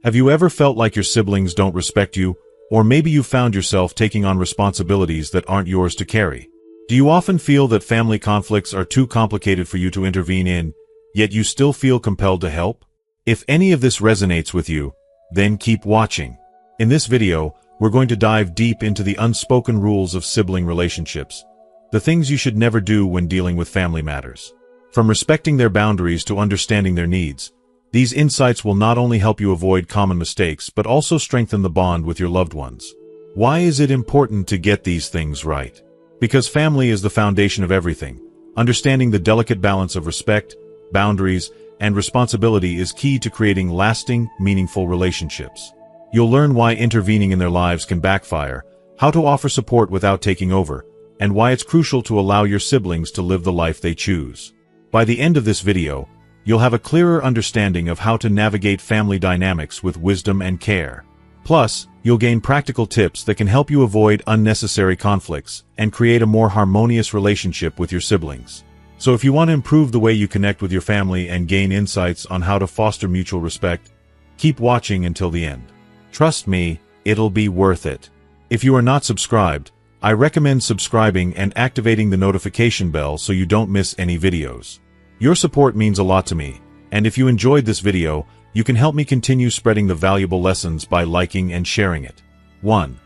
Have you ever felt like your siblings don't respect you, or maybe you found yourself taking on responsibilities that aren't yours to carry? Do you often feel that family conflicts are too complicated for you to intervene in, yet you still feel compelled to help? If any of this resonates with you, then keep watching. In this video, we're going to dive deep into the unspoken rules of sibling relationships, the things you should never do when dealing with family matters. From respecting their boundaries to understanding their needs, these insights will not only help you avoid common mistakes but also strengthen the bond with your loved ones. Why is it important to get these things right? Because family is the foundation of everything. Understanding the delicate balance of respect, boundaries, and responsibility is key to creating lasting, meaningful relationships. You'll learn why intervening in their lives can backfire, how to offer support without taking over, and why it's crucial to allow your siblings to live the life they choose. By the end of this video, you'll have a clearer understanding of how to navigate family dynamics with wisdom and care. Plus, you'll gain practical tips that can help you avoid unnecessary conflicts and create a more harmonious relationship with your siblings. So if you want to improve the way you connect with your family and gain insights on how to foster mutual respect, keep watching until the end. Trust me, it'll be worth it. If you are not subscribed, I recommend subscribing and activating the notification bell so you don't miss any videos. Your support means a lot to me, and if you enjoyed this video, you can help me continue spreading the valuable lessons by liking and sharing it. 1.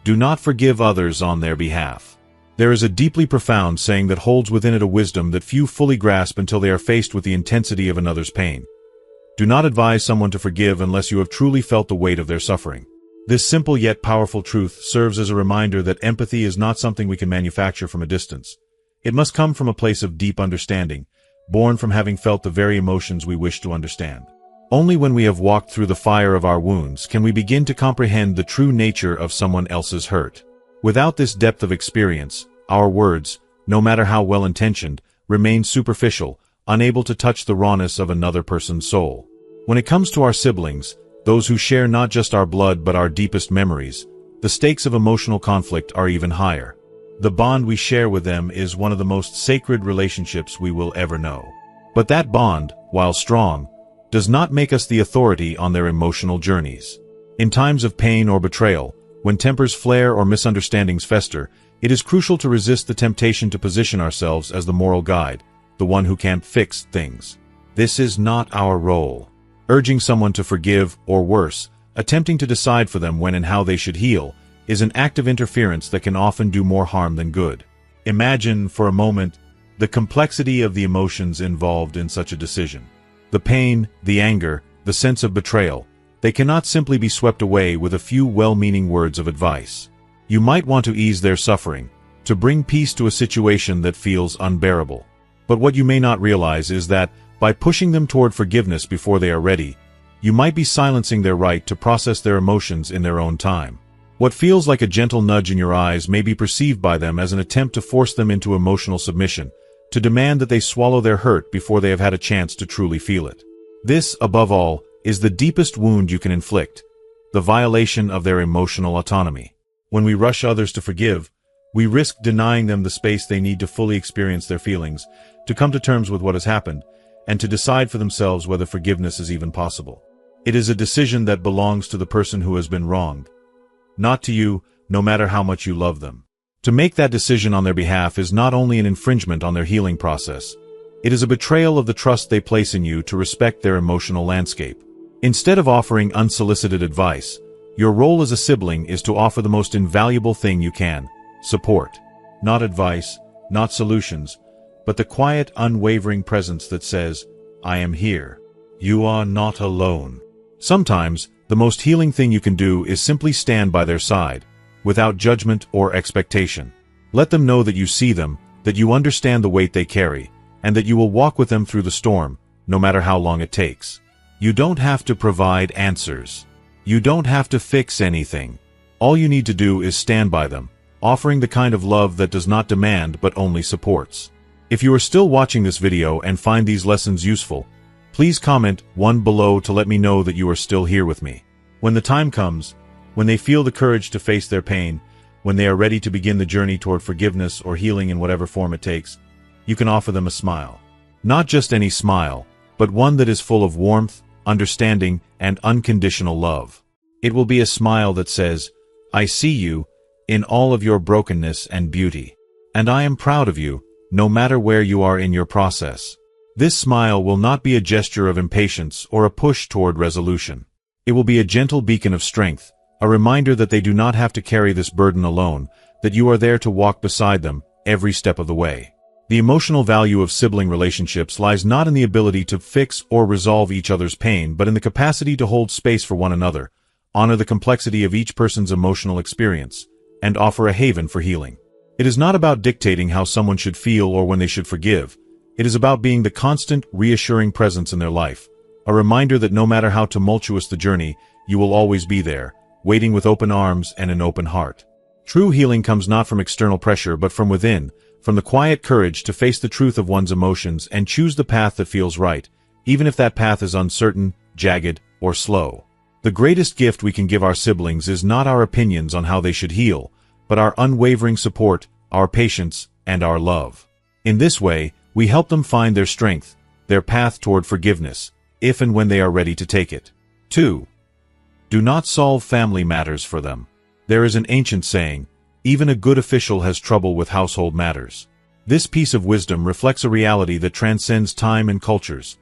Do not forgive others on their behalf. There is a deeply profound saying that holds within it a wisdom that few fully grasp until they are faced with the intensity of another's pain. Do not advise someone to forgive unless you have truly felt the weight of their suffering. This simple yet powerful truth serves as a reminder that empathy is not something we can manufacture from a distance. It must come from a place of deep understanding, born from having felt the very emotions we wish to understand. Only when we have walked through the fire of our wounds can we begin to comprehend the true nature of someone else's hurt. Without this depth of experience, our words, no matter how well-intentioned, remain superficial, unable to touch the rawness of another person's soul. When it comes to our siblings, those who share not just our blood but our deepest memories, the stakes of emotional conflict are even higher. The bond we share with them is one of the most sacred relationships we will ever know. But that bond, while strong, does not make us the authority on their emotional journeys. In times of pain or betrayal, when tempers flare or misunderstandings fester, it is crucial to resist the temptation to position ourselves as the moral guide, the one who can't fix things. This is not our role. Urging someone to forgive, or worse, attempting to decide for them when and how they should heal, is an act of interference that can often do more harm than good. Imagine, for a moment, the complexity of the emotions involved in such a decision. The pain, the anger, the sense of betrayal, they cannot simply be swept away with a few well-meaning words of advice. You might want to ease their suffering, to bring peace to a situation that feels unbearable. But what you may not realize is that, by pushing them toward forgiveness before they are ready, you might be silencing their right to process their emotions in their own time. What feels like a gentle nudge in your eyes may be perceived by them as an attempt to force them into emotional submission, to demand that they swallow their hurt before they have had a chance to truly feel it. This, above all, is the deepest wound you can inflict, the violation of their emotional autonomy. When we rush others to forgive, we risk denying them the space they need to fully experience their feelings, to come to terms with what has happened, and to decide for themselves whether forgiveness is even possible. It is a decision that belongs to the person who has been wronged, not to you, no matter how much you love them. To make that decision on their behalf is not only an infringement on their healing process, it is a betrayal of the trust they place in you to respect their emotional landscape. Instead of offering unsolicited advice, your role as a sibling is to offer the most invaluable thing you can: support. Not advice, not solutions, but the quiet, unwavering presence that says, "I am here. You are not alone." Sometimes, the most healing thing you can do is simply stand by their side, without judgment or expectation. Let them know that you see them, that you understand the weight they carry, and that you will walk with them through the storm, no matter how long it takes. You don't have to provide answers. You don't have to fix anything. All you need to do is stand by them, offering the kind of love that does not demand but only supports. If you are still watching this video and find these lessons useful, please comment 1 below to let me know that you are still here with me. When the time comes, when they feel the courage to face their pain, when they are ready to begin the journey toward forgiveness or healing in whatever form it takes, you can offer them a smile. Not just any smile, but one that is full of warmth, understanding, and unconditional love. It will be a smile that says, "I see you, in all of your brokenness and beauty. And I am proud of you, no matter where you are in your process." This smile will not be a gesture of impatience or a push toward resolution. It will be a gentle beacon of strength, a reminder that they do not have to carry this burden alone, that you are there to walk beside them every step of the way. The emotional value of sibling relationships lies not in the ability to fix or resolve each other's pain, but in the capacity to hold space for one another, honor the complexity of each person's emotional experience, and offer a haven for healing. It is not about dictating how someone should feel or when they should forgive. It is about being the constant, reassuring presence in their life, a reminder that no matter how tumultuous the journey, you will always be there, waiting with open arms and an open heart. True healing comes not from external pressure but from within, from the quiet courage to face the truth of one's emotions and choose the path that feels right, even if that path is uncertain, jagged, or slow. The greatest gift we can give our siblings is not our opinions on how they should heal, but our unwavering support, our patience, and our love. In this way, we help them find their strength, their path toward forgiveness, if and when they are ready to take it. 2. Do not solve family matters for them. There is an ancient saying, "Even a good official has trouble with household matters." This piece of wisdom reflects a reality that transcends time and cultures.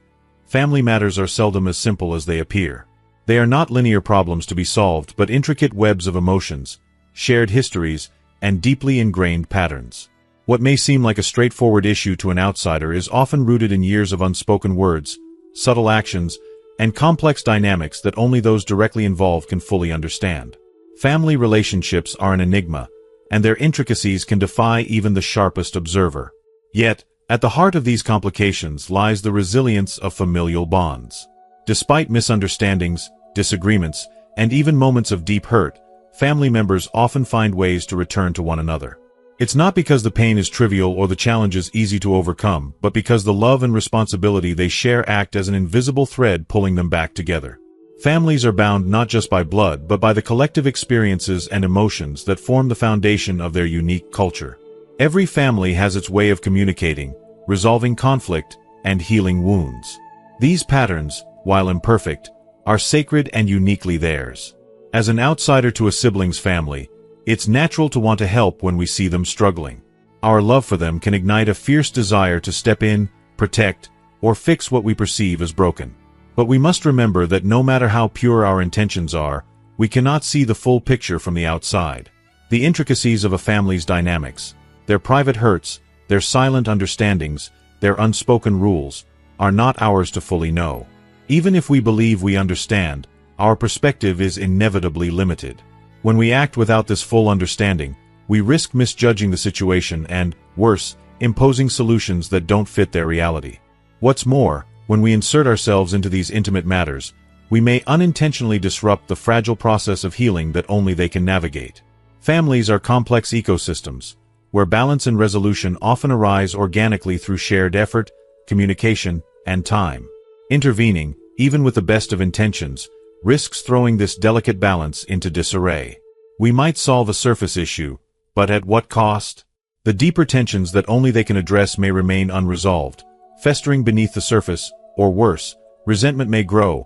Family matters are seldom as simple as they appear. They are not linear problems to be solved, but intricate webs of emotions, shared histories, and deeply ingrained patterns. What may seem like a straightforward issue to an outsider is often rooted in years of unspoken words, subtle actions, and complex dynamics that only those directly involved can fully understand. Family relationships are an enigma, and their intricacies can defy even the sharpest observer. Yet, at the heart of these complications lies the resilience of familial bonds. Despite misunderstandings, disagreements, and even moments of deep hurt, family members often find ways to return to one another. It's not because the pain is trivial or the challenges easy to overcome, but because the love and responsibility they share act as an invisible thread pulling them back together. Families are bound not just by blood, but by the collective experiences and emotions that form the foundation of their unique culture. Every family has its way of communicating, resolving conflict, and healing wounds. These patterns, while imperfect, are sacred and uniquely theirs. As an outsider to a sibling's family, it's natural to want to help when we see them struggling. Our love for them can ignite a fierce desire to step in, protect, or fix what we perceive as broken. But we must remember that no matter how pure our intentions are, we cannot see the full picture from the outside. The intricacies of a family's dynamics, their private hurts, their silent understandings, their unspoken rules, are not ours to fully know. Even if we believe we understand, our perspective is inevitably limited. When we act without this full understanding, we risk misjudging the situation and, worse, imposing solutions that don't fit their reality. What's more, when we insert ourselves into these intimate matters, we may unintentionally disrupt the fragile process of healing that only they can navigate. Families are complex ecosystems, where balance and resolution often arise organically through shared effort, communication, and time. Intervening, even with the best of intentions, risks throwing this delicate balance into disarray. We might solve a surface issue, but at what cost? The deeper tensions that only they can address may remain unresolved, festering beneath the surface, or worse, resentment may grow,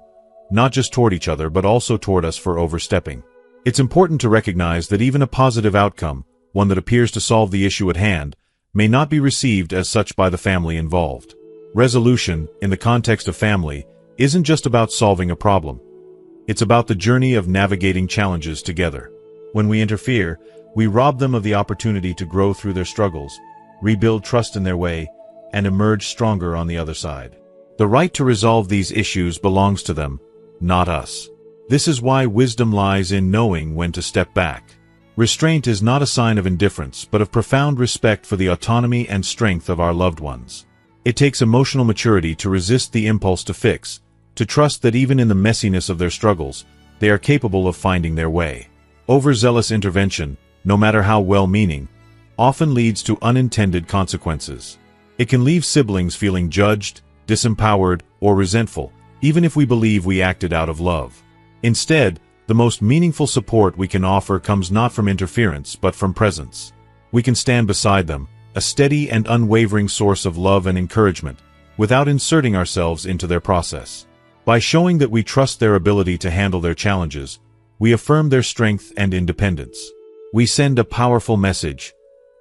not just toward each other but also toward us for overstepping. It's important to recognize that even a positive outcome, one that appears to solve the issue at hand, may not be received as such by the family involved. Resolution, in the context of family, isn't just about solving a problem. It's about the journey of navigating challenges together. When we interfere, we rob them of the opportunity to grow through their struggles, rebuild trust in their way, and emerge stronger on the other side. The right to resolve these issues belongs to them, not us. This is why wisdom lies in knowing when to step back. Restraint is not a sign of indifference, but of profound respect for the autonomy and strength of our loved ones. It takes emotional maturity to resist the impulse to fix, to trust that even in the messiness of their struggles, they are capable of finding their way. Overzealous intervention, no matter how well-meaning, often leads to unintended consequences. It can leave siblings feeling judged, disempowered, or resentful, even if we believe we acted out of love. Instead, the most meaningful support we can offer comes not from interference but from presence. We can stand beside them, a steady and unwavering source of love and encouragement, without inserting ourselves into their process. By showing that we trust their ability to handle their challenges, we affirm their strength and independence. We send a powerful message.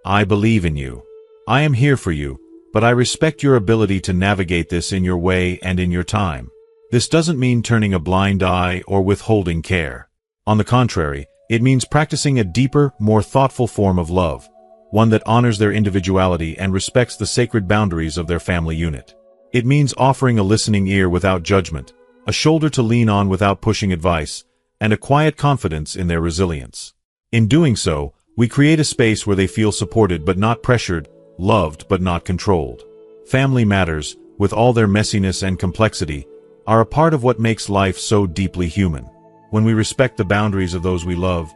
I believe in you. I am here for you, but I respect your ability to navigate this in your way and in your time. This doesn't mean turning a blind eye or withholding care. On the contrary, it means practicing a deeper, more thoughtful form of love, one that honors their individuality and respects the sacred boundaries of their family unit. It means offering a listening ear without judgment, a shoulder to lean on without pushing advice, and a quiet confidence in their resilience. In doing so, we create a space where they feel supported but not pressured, loved but not controlled. Family matters, with all their messiness and complexity, are a part of what makes life so deeply human. When we respect the boundaries of those we love,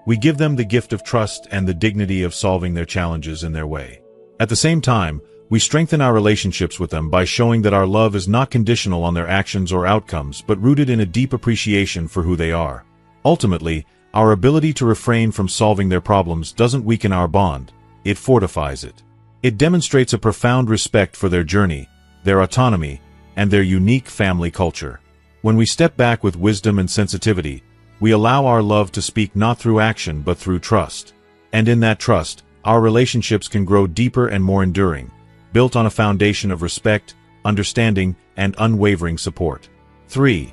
we give them the gift of trust and the dignity of solving their challenges in their way. At the same time, we strengthen our relationships with them by showing that our love is not conditional on their actions or outcomes but rooted in a deep appreciation for who they are. Ultimately, our ability to refrain from solving their problems doesn't weaken our bond, it fortifies it. It demonstrates a profound respect for their journey, their autonomy, and their unique family culture. When we step back with wisdom and sensitivity, we allow our love to speak not through action but through trust. And in that trust, our relationships can grow deeper and more enduring, built on a foundation of respect, understanding, and unwavering support. 3.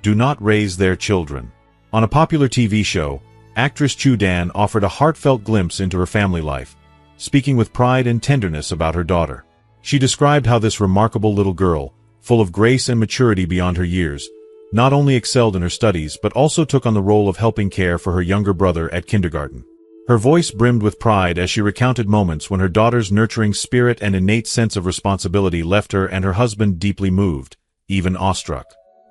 Do not raise their children. On a popular TV show, actress Chu Dan offered a heartfelt glimpse into her family life, speaking with pride and tenderness about her daughter. She described how this remarkable little girl, full of grace and maturity beyond her years, not only excelled in her studies but also took on the role of helping care for her younger brother at kindergarten. Her voice brimmed with pride as she recounted moments when her daughter's nurturing spirit and innate sense of responsibility left her and her husband deeply moved, even awestruck.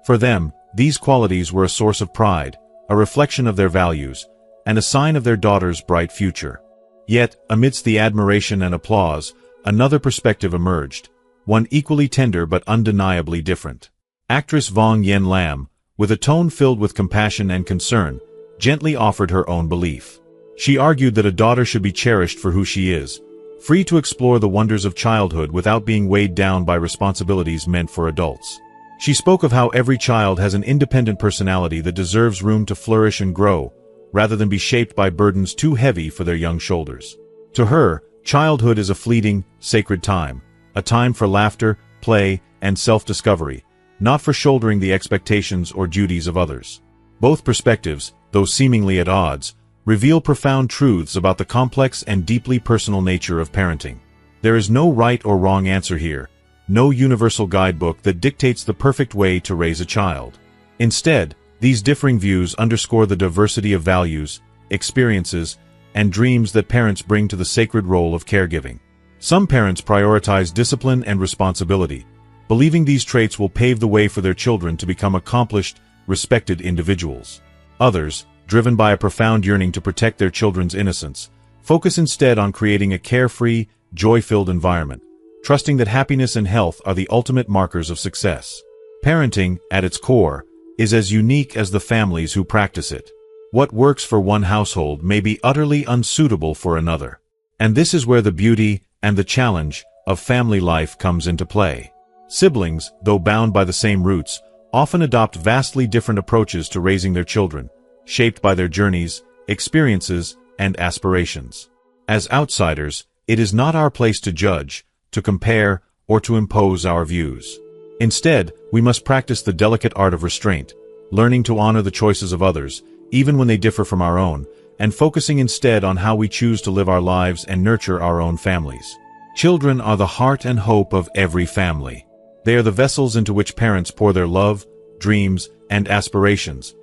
For them, these qualities were a source of pride, a reflection of their values, and a sign of their daughter's bright future. Yet, amidst the admiration and applause, another perspective emerged, one equally tender but undeniably different. Actress Vong Yen Lam, with a tone filled with compassion and concern, gently offered her own belief. She argued that a daughter should be cherished for who she is, free to explore the wonders of childhood without being weighed down by responsibilities meant for adults. She spoke of how every child has an independent personality that deserves room to flourish and grow, rather than be shaped by burdens too heavy for their young shoulders. To her, childhood is a fleeting, sacred time, a time for laughter, play, and self-discovery, not for shouldering the expectations or duties of others. Both perspectives, though seemingly at odds, reveal profound truths about the complex and deeply personal nature of parenting. There is no right or wrong answer here, no universal guidebook that dictates the perfect way to raise a child. Instead, these differing views underscore the diversity of values, experiences, and dreams that parents bring to the sacred role of caregiving. Some parents prioritize discipline and responsibility, believing these traits will pave the way for their children to become accomplished, respected individuals. Others, driven by a profound yearning to protect their children's innocence, focus instead on creating a carefree, joy-filled environment, trusting that happiness and health are the ultimate markers of success. Parenting, at its core, is as unique as the families who practice it. What works for one household may be utterly unsuitable for another. And this is where the beauty and the challenge of family life comes into play. Siblings, though bound by the same roots, often adopt vastly different approaches to raising their children, shaped by their journeys, experiences, and aspirations. As outsiders, it is not our place to judge, to compare, or to impose our views. Instead, we must practice the delicate art of restraint, learning to honor the choices of others, even when they differ from our own, and focusing instead on how we choose to live our lives and nurture our own families. Children are the heart and hope of every family. They are the vessels into which parents pour their love, dreams, and aspirations,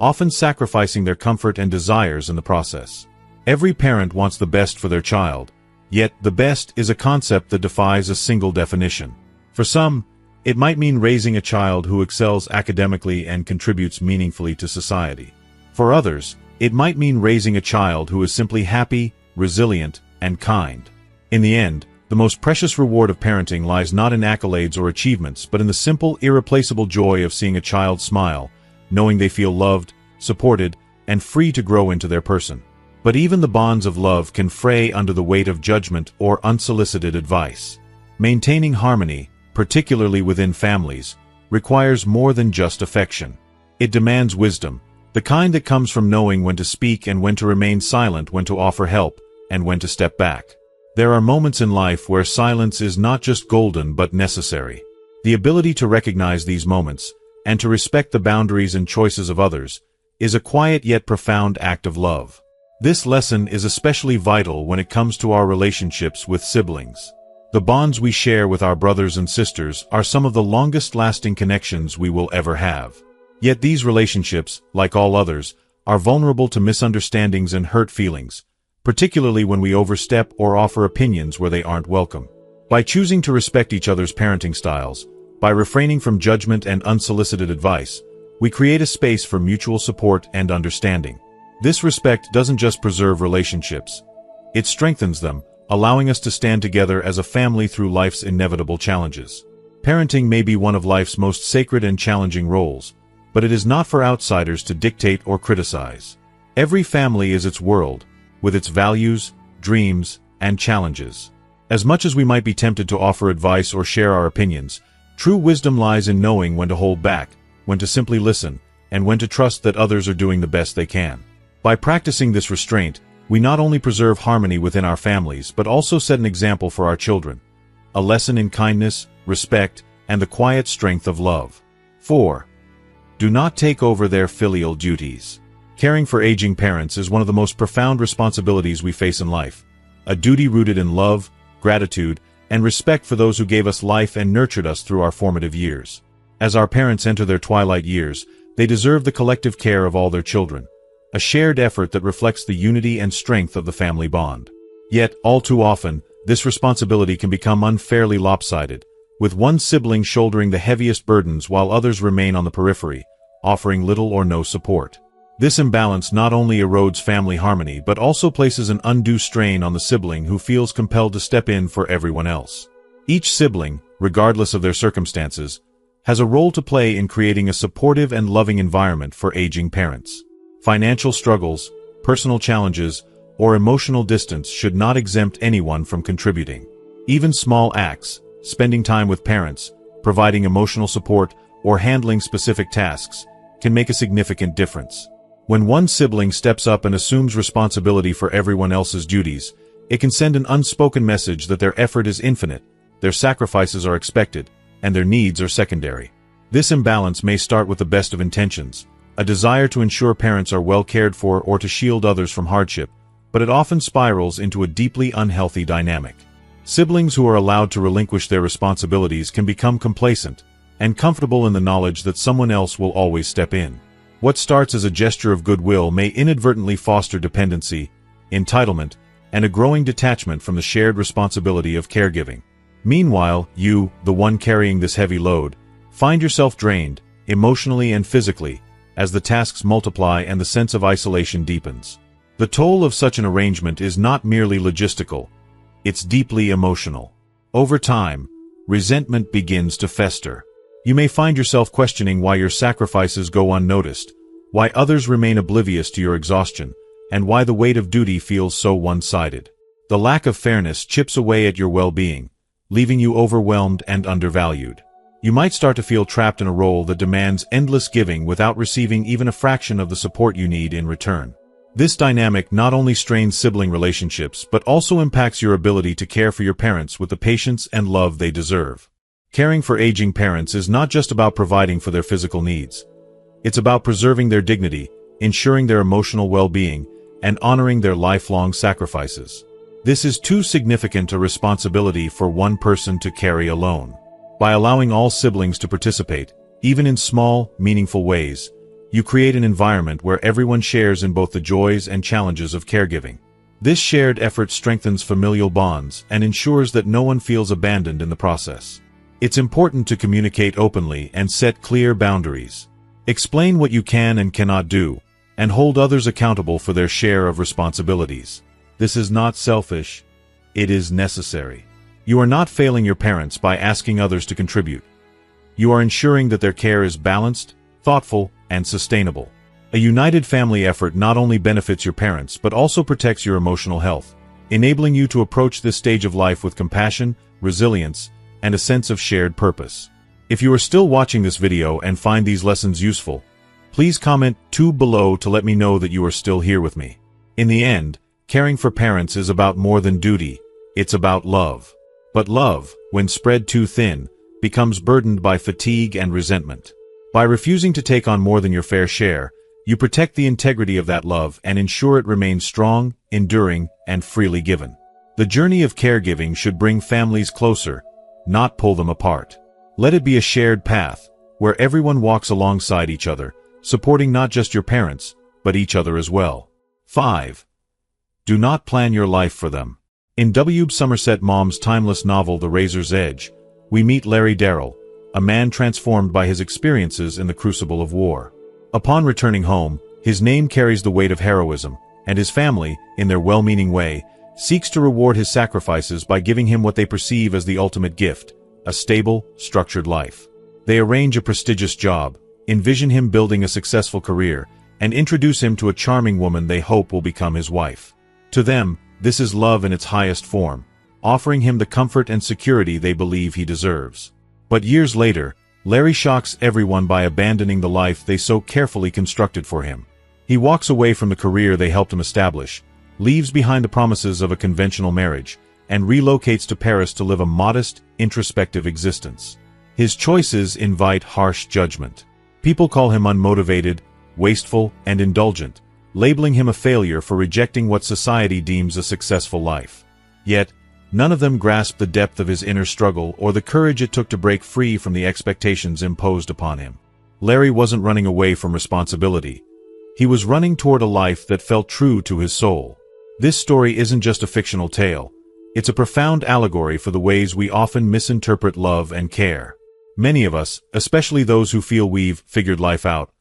often sacrificing their comfort and desires in the process. Every parent wants the best for their child, yet the best is a concept that defies a single definition. For some, it might mean raising a child who excels academically and contributes meaningfully to society. For others, it might mean raising a child who is simply happy, resilient, and kind. In the end, the most precious reward of parenting lies not in accolades or achievements but in the simple, irreplaceable joy of seeing a child smile, knowing they feel loved, supported, and free to grow into their person. But even the bonds of love can fray under the weight of judgment or unsolicited advice. Maintaining harmony, particularly within families, requires more than just affection. It demands wisdom, the kind that comes from knowing when to speak and when to remain silent, when to offer help, and when to step back. There are moments in life where silence is not just golden but necessary. The ability to recognize these moments, and to respect the boundaries and choices of others, is a quiet yet profound act of love. This lesson is especially vital when it comes to our relationships with siblings. The bonds we share with our brothers and sisters are some of the longest-lasting connections we will ever have. Yet these relationships, like all others, are vulnerable to misunderstandings and hurt feelings, particularly when we overstep or offer opinions where they aren't welcome. By choosing to respect each other's parenting styles, by refraining from judgment and unsolicited advice, we create a space for mutual support and understanding. This respect doesn't just preserve relationships, it strengthens them, allowing us to stand together as a family through life's inevitable challenges. Parenting may be one of life's most sacred and challenging roles, but it is not for outsiders to dictate or criticize. Every family is its world, with its values, dreams, and challenges. As much as we might be tempted to offer advice or share our opinions, true wisdom lies in knowing when to hold back, when to simply listen, and when to trust that others are doing the best they can. By practicing this restraint, we not only preserve harmony within our families but also set an example for our children, a lesson in kindness, respect, and the quiet strength of love. 4. Do not take over their filial duties. Caring for aging parents is one of the most profound responsibilities we face in life, a duty rooted in love, gratitude, and respect for those who gave us life and nurtured us through our formative years. As our parents enter their twilight years, they deserve the collective care of all their children, a shared effort that reflects the unity and strength of the family bond. Yet, all too often, this responsibility can become unfairly lopsided, with one sibling shouldering the heaviest burdens while others remain on the periphery, offering little or no support. This imbalance not only erodes family harmony but also places an undue strain on the sibling who feels compelled to step in for everyone else. Each sibling, regardless of their circumstances, has a role to play in creating a supportive and loving environment for aging parents. Financial struggles, personal challenges, or emotional distance should not exempt anyone from contributing. Even small acts, spending time with parents, providing emotional support, or handling specific tasks, can make a significant difference. When one sibling steps up and assumes responsibility for everyone else's duties, it can send an unspoken message that their effort is infinite, their sacrifices are expected, and their needs are secondary. This imbalance may start with the best of intentions, a desire to ensure parents are well cared for or to shield others from hardship, but it often spirals into a deeply unhealthy dynamic. Siblings who are allowed to relinquish their responsibilities can become complacent and comfortable in the knowledge that someone else will always step in. What starts as a gesture of goodwill may inadvertently foster dependency, entitlement, and a growing detachment from the shared responsibility of caregiving. Meanwhile, you, the one carrying this heavy load, find yourself drained, emotionally and physically, as the tasks multiply and the sense of isolation deepens. The toll of such an arrangement is not merely logistical, it's deeply emotional. Over time, resentment begins to fester. You may find yourself questioning why your sacrifices go unnoticed, why others remain oblivious to your exhaustion, and why the weight of duty feels so one-sided. The lack of fairness chips away at your well-being, leaving you overwhelmed and undervalued. You might start to feel trapped in a role that demands endless giving without receiving even a fraction of the support you need in return. This dynamic not only strains sibling relationships but also impacts your ability to care for your parents with the patience and love they deserve. Caring for aging parents is not just about providing for their physical needs. It's about preserving their dignity, ensuring their emotional well-being, and honoring their lifelong sacrifices. This is too significant a responsibility for one person to carry alone. By allowing all siblings to participate, even in small, meaningful ways, you create an environment where everyone shares in both the joys and challenges of caregiving. This shared effort strengthens familial bonds and ensures that no one feels abandoned in the process. It's important to communicate openly and set clear boundaries. Explain what you can and cannot do, and hold others accountable for their share of responsibilities. This is not selfish, it is necessary. You are not failing your parents by asking others to contribute. You are ensuring that their care is balanced, thoughtful, and sustainable. A united family effort not only benefits your parents but also protects your emotional health, enabling you to approach this stage of life with compassion, resilience, and a sense of shared purpose. If you are still watching this video and find these lessons useful, please comment 2 below to let me know that you are still here with me. In the end, caring for parents is about more than duty, it's about love. But love, when spread too thin, becomes burdened by fatigue and resentment. By refusing to take on more than your fair share, you protect the integrity of that love and ensure it remains strong, enduring, and freely given. The journey of caregiving should bring families closer, not pull them apart. Let it be a shared path, where everyone walks alongside each other, supporting not just your parents, but each other as well. 5. Do not plan your life for them. In W. Somerset Maugham's timeless novel The Razor's Edge, we meet Larry Darrell, a man transformed by his experiences in the crucible of war. Upon returning home, his name carries the weight of heroism, and his family, in their well-meaning way, seeks to reward his sacrifices by giving him what they perceive as the ultimate gift, a stable, structured life. They arrange a prestigious job, envision him building a successful career, and introduce him to a charming woman they hope will become his wife. To them, this is love in its highest form, offering him the comfort and security they believe he deserves. But years later, Larry shocks everyone by abandoning the life they so carefully constructed for him. He walks away from the career they helped him establish, leaves behind the promises of a conventional marriage, and relocates to Paris to live a modest, introspective existence. His choices invite harsh judgment. People call him unmotivated, wasteful, and indulgent, labeling him a failure for rejecting what society deems a successful life. Yet, none of them grasp the depth of his inner struggle or the courage it took to break free from the expectations imposed upon him. Larry wasn't running away from responsibility. He was running toward a life that felt true to his soul. This story isn't just a fictional tale. It's a profound allegory for the ways we often misinterpret love and care. Many of us, especially those who feel we've figured life out,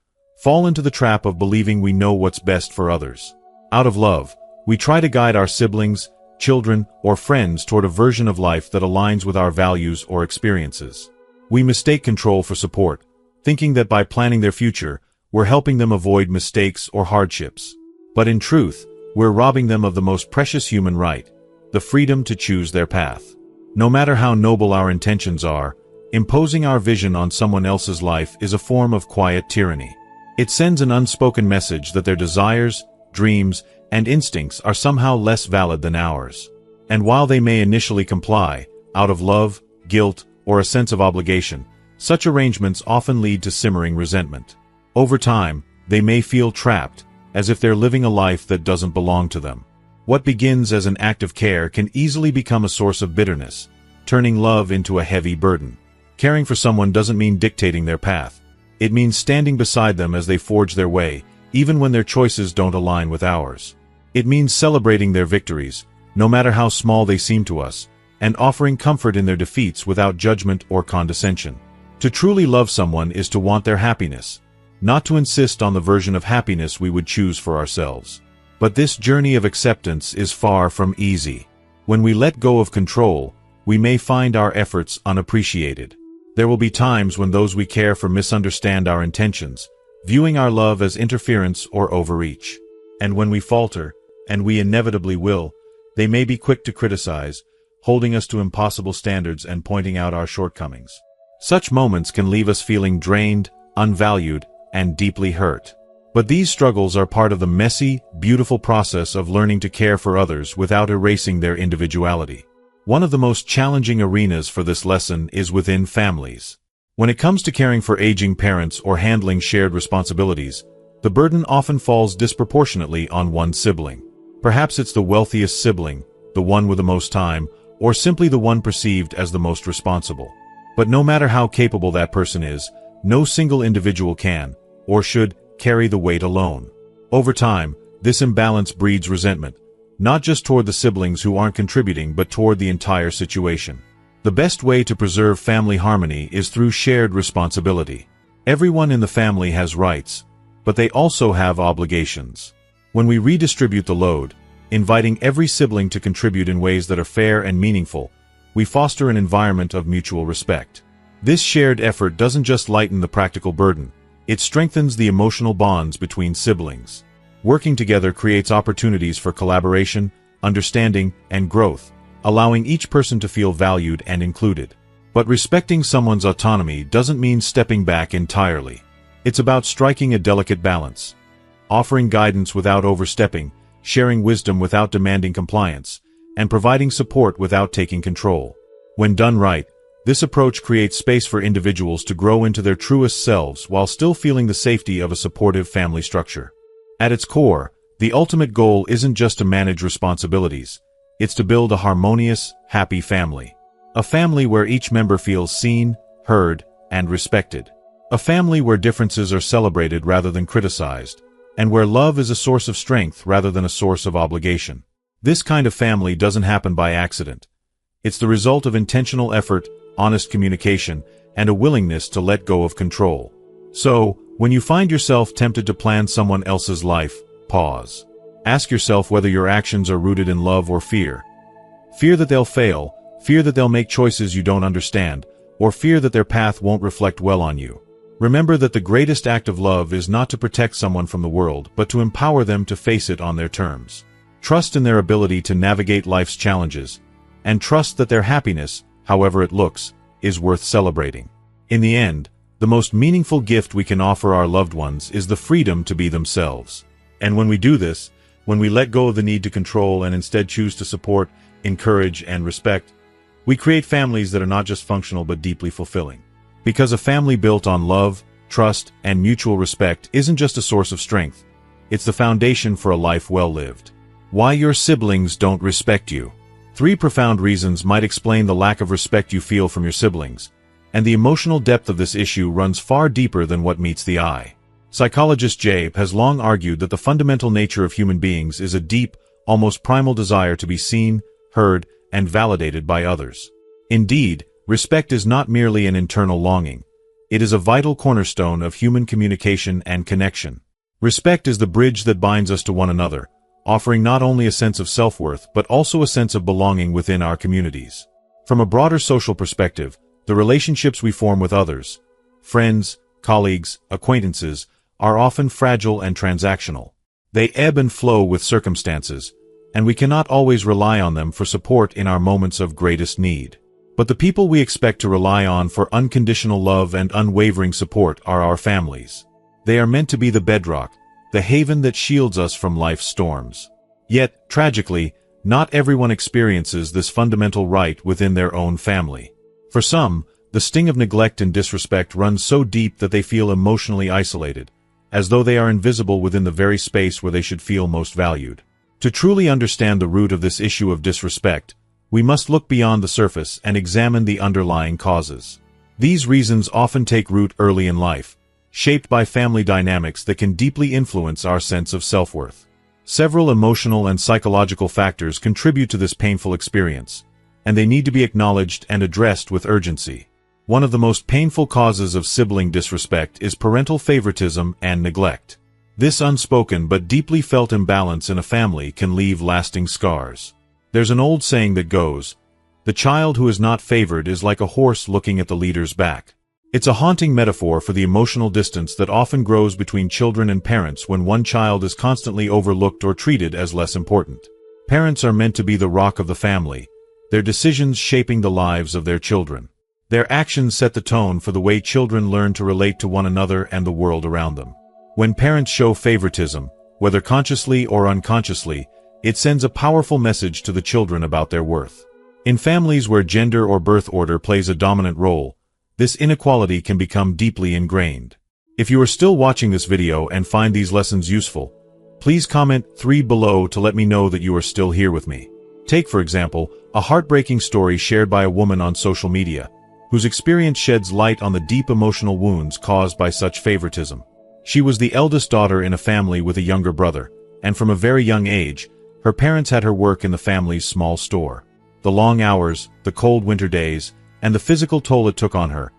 fall into the trap of believing we know what's best for others. Out of love, we try to guide our siblings, children, or friends toward a version of life that aligns with our values or experiences. We mistake control for support, thinking that by planning their future, we're helping them avoid mistakes or hardships. But in truth, we're robbing them of the most precious human right, the freedom to choose their path. No matter how noble our intentions are, imposing our vision on someone else's life is a form of quiet tyranny. It sends an unspoken message that their desires, dreams, and instincts are somehow less valid than ours. And while they may initially comply, out of love, guilt, or a sense of obligation, such arrangements often lead to simmering resentment. Over time, they may feel trapped, as if they're living a life that doesn't belong to them. What begins as an act of care can easily become a source of bitterness, turning love into a heavy burden. Caring for someone doesn't mean dictating their path. It means standing beside them as they forge their way, even when their choices don't align with ours. It means celebrating their victories, no matter how small they seem to us, and offering comfort in their defeats without judgment or condescension. To truly love someone is to want their happiness, not to insist on the version of happiness we would choose for ourselves. But this journey of acceptance is far from easy. When we let go of control, we may find our efforts unappreciated. There will be times when those we care for misunderstand our intentions, viewing our love as interference or overreach. And when we falter, and we inevitably will, they may be quick to criticize, holding us to impossible standards and pointing out our shortcomings. Such moments can leave us feeling drained, unvalued, and deeply hurt. But these struggles are part of the messy, beautiful process of learning to care for others without erasing their individuality. One of the most challenging arenas for this lesson is within families. When it comes to caring for aging parents or handling shared responsibilities, the burden often falls disproportionately on one sibling. Perhaps it's the wealthiest sibling, the one with the most time, or simply the one perceived as the most responsible. But no matter how capable that person is, no single individual can, or should, carry the weight alone. Over time, this imbalance breeds resentment, not just toward the siblings who aren't contributing but toward the entire situation. The best way to preserve family harmony is through shared responsibility. Everyone in the family has rights, but they also have obligations. When we redistribute the load, inviting every sibling to contribute in ways that are fair and meaningful, we foster an environment of mutual respect. This shared effort doesn't just lighten the practical burden, it strengthens the emotional bonds between siblings. Working together creates opportunities for collaboration, understanding, and growth, allowing each person to feel valued and included. But respecting someone's autonomy doesn't mean stepping back entirely. It's about striking a delicate balance, offering guidance without overstepping, sharing wisdom without demanding compliance, and providing support without taking control. When done right, this approach creates space for individuals to grow into their truest selves while still feeling the safety of a supportive family structure. At its core, the ultimate goal isn't just to manage responsibilities, it's to build a harmonious, happy family. A family where each member feels seen, heard, and respected. A family where differences are celebrated rather than criticized, and where love is a source of strength rather than a source of obligation. This kind of family doesn't happen by accident. It's the result of intentional effort, honest communication, and a willingness to let go of control. So, when you find yourself tempted to plan someone else's life, pause. Ask yourself whether your actions are rooted in love or fear. Fear that they'll fail, fear that they'll make choices you don't understand, or fear that their path won't reflect well on you. Remember that the greatest act of love is not to protect someone from the world, but to empower them to face it on their terms. Trust in their ability to navigate life's challenges, and trust that their happiness, however it looks, is worth celebrating. In the end, the most meaningful gift we can offer our loved ones is the freedom to be themselves. And when we do this, when we let go of the need to control and instead choose to support, encourage, and respect, we create families that are not just functional but deeply fulfilling. Because a family built on love, trust, and mutual respect isn't just a source of strength, it's the foundation for a life well lived. Why your siblings don't respect you. 3 profound reasons might explain the lack of respect you feel from your siblings, and the emotional depth of this issue runs far deeper than what meets the eye. Psychologist Jabe has long argued that the fundamental nature of human beings is a deep, almost primal desire to be seen, heard, and validated by others. Indeed, respect is not merely an internal longing. It is a vital cornerstone of human communication and connection. Respect is the bridge that binds us to one another, offering not only a sense of self-worth but also a sense of belonging within our communities. From a broader social perspective, the relationships we form with others, friends, colleagues, acquaintances, are often fragile and transactional. They ebb and flow with circumstances, and we cannot always rely on them for support in our moments of greatest need. But the people we expect to rely on for unconditional love and unwavering support are our families. They are meant to be the bedrock, the haven that shields us from life's storms. Yet, tragically, not everyone experiences this fundamental right within their own family. For some, the sting of neglect and disrespect runs so deep that they feel emotionally isolated, as though they are invisible within the very space where they should feel most valued. To truly understand the root of this issue of disrespect, we must look beyond the surface and examine the underlying causes. These reasons often take root early in life, shaped by family dynamics that can deeply influence our sense of self-worth. Several emotional and psychological factors contribute to this painful experience, and they need to be acknowledged and addressed with urgency. One of the most painful causes of sibling disrespect is parental favoritism and neglect. This unspoken but deeply felt imbalance in a family can leave lasting scars. There's an old saying that goes, "The child who is not favored is like a horse looking at the leader's back." It's a haunting metaphor for the emotional distance that often grows between children and parents when one child is constantly overlooked or treated as less important. Parents are meant to be the rock of the family, their decisions shaping the lives of their children. Their actions set the tone for the way children learn to relate to one another and the world around them. When parents show favoritism, whether consciously or unconsciously, it sends a powerful message to the children about their worth. In families where gender or birth order plays a dominant role, this inequality can become deeply ingrained. If you are still watching this video and find these lessons useful, please comment 3 below to let me know that you are still here with me. Take, for example, a heartbreaking story shared by a woman on social media, whose experience sheds light on the deep emotional wounds caused by such favoritism. She was the eldest daughter in a family with a younger brother, and from a very young age, her parents had her work in the family's small store. The long hours, the cold winter days, and the physical toll it took on her,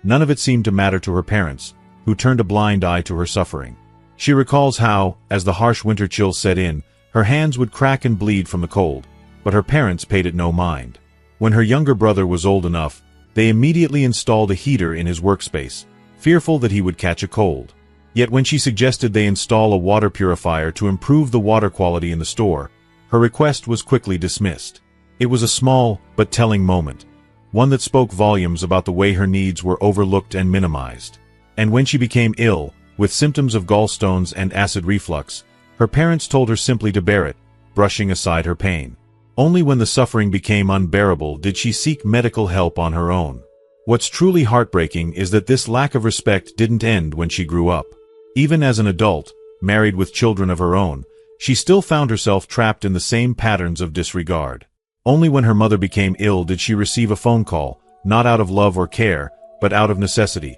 none of it seemed to matter to her parents, who turned a blind eye to her suffering. She recalls how, as the harsh winter chills set in, her hands would crack and bleed from the cold, but her parents paid it no mind. When her younger brother was old enough, they immediately installed a heater in his workspace, fearful that he would catch a cold. Yet when she suggested they install a water purifier to improve the water quality in the store, her request was quickly dismissed. It was a small but telling moment, one that spoke volumes about the way her needs were overlooked and minimized. And when she became ill, with symptoms of gallstones and acid reflux, her parents told her simply to bear it, brushing aside her pain. Only when the suffering became unbearable did she seek medical help on her own. What's truly heartbreaking is that this lack of respect didn't end when she grew up. Even as an adult, married with children of her own, she still found herself trapped in the same patterns of disregard. Only when her mother became ill did she receive a phone call, not out of love or care, but out of necessity,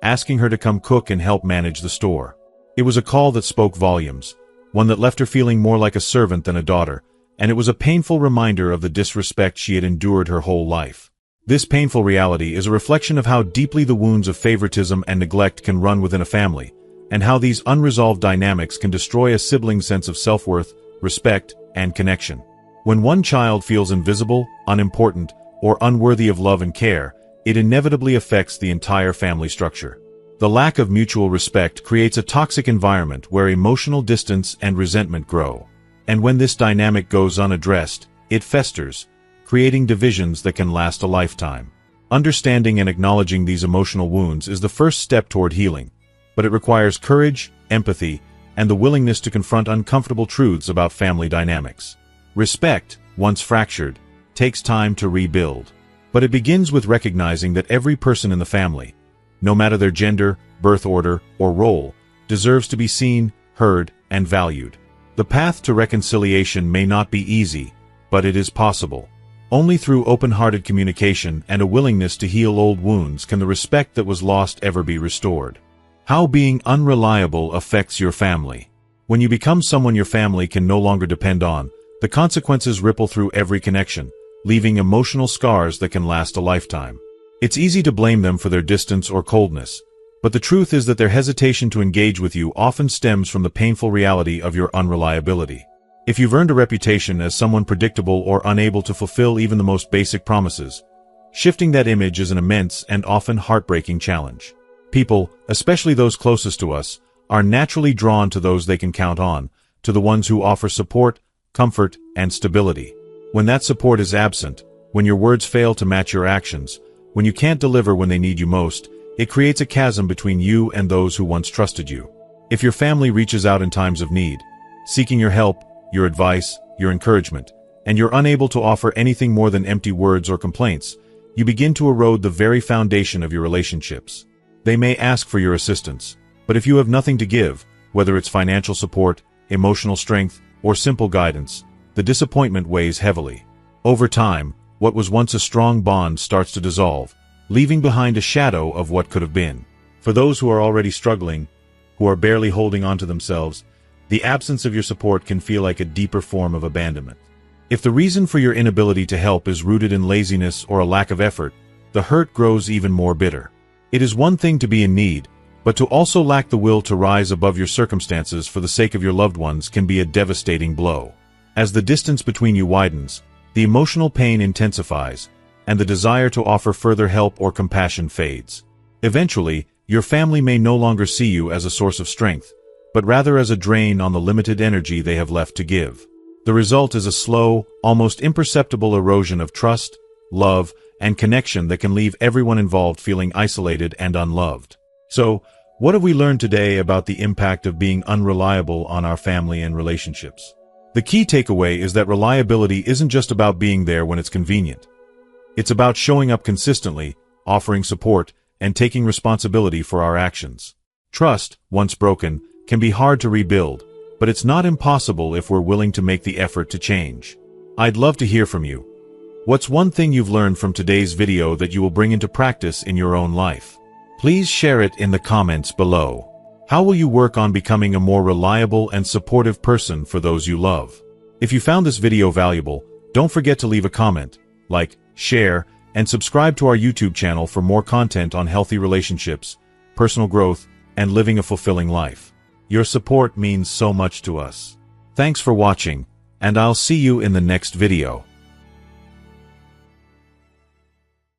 asking her to come cook and help manage the store. It was a call that spoke volumes, one that left her feeling more like a servant than a daughter, and it was a painful reminder of the disrespect she had endured her whole life. This painful reality is a reflection of how deeply the wounds of favoritism and neglect can run within a family, and how these unresolved dynamics can destroy a sibling's sense of self-worth, respect, and connection. When one child feels invisible, unimportant, or unworthy of love and care, it inevitably affects the entire family structure. The lack of mutual respect creates a toxic environment where emotional distance and resentment grow. And when this dynamic goes unaddressed, it festers, creating divisions that can last a lifetime. Understanding and acknowledging these emotional wounds is the first step toward healing, but it requires courage, empathy, and the willingness to confront uncomfortable truths about family dynamics. Respect, once fractured, takes time to rebuild. But it begins with recognizing that every person in the family, no matter their gender, birth order, or role, deserves to be seen, heard, and valued. The path to reconciliation may not be easy, but it is possible. Only through open-hearted communication and a willingness to heal old wounds can the respect that was lost ever be restored. How being unreliable affects your family. When you become someone your family can no longer depend on, the consequences ripple through every connection, leaving emotional scars that can last a lifetime. It's easy to blame them for their distance or coldness, but the truth is that their hesitation to engage with you often stems from the painful reality of your unreliability. If you've earned a reputation as someone predictable or unable to fulfill even the most basic promises, shifting that image is an immense and often heartbreaking challenge. People, especially those closest to us, are naturally drawn to those they can count on, to the ones who offer support, comfort, and stability. When that support is absent, when your words fail to match your actions, when you can't deliver when they need you most, it creates a chasm between you and those who once trusted you. If your family reaches out in times of need, seeking your help, your advice, your encouragement, and you're unable to offer anything more than empty words or complaints, you begin to erode the very foundation of your relationships. They may ask for your assistance, but if you have nothing to give, whether it's financial support, emotional strength, or simple guidance, the disappointment weighs heavily. Over time, what was once a strong bond starts to dissolve, leaving behind a shadow of what could have been. For those who are already struggling, who are barely holding on to themselves, the absence of your support can feel like a deeper form of abandonment. If the reason for your inability to help is rooted in laziness or a lack of effort, the hurt grows even more bitter. It is one thing to be in need, but to also lack the will to rise above your circumstances for the sake of your loved ones can be a devastating blow. As the distance between you widens, the emotional pain intensifies, and the desire to offer further help or compassion fades. Eventually, your family may no longer see you as a source of strength, but rather as a drain on the limited energy they have left to give. The result is a slow, almost imperceptible erosion of trust, love, and connection that can leave everyone involved feeling isolated and unloved. So, what have we learned today about the impact of being unreliable on our family and relationships? The key takeaway is that reliability isn't just about being there when it's convenient. It's about showing up consistently, offering support, and taking responsibility for our actions. Trust, once broken, can be hard to rebuild, but it's not impossible if we're willing to make the effort to change. I'd love to hear from you. What's one thing you've learned from today's video that you will bring into practice in your own life? Please share it in the comments below. How will you work on becoming a more reliable and supportive person for those you love? If you found this video valuable, don't forget to leave a comment, like, share, and subscribe to our YouTube channel for more content on healthy relationships, personal growth, and living a fulfilling life. Your support means so much to us. Thanks for watching, and I'll see you in the next video.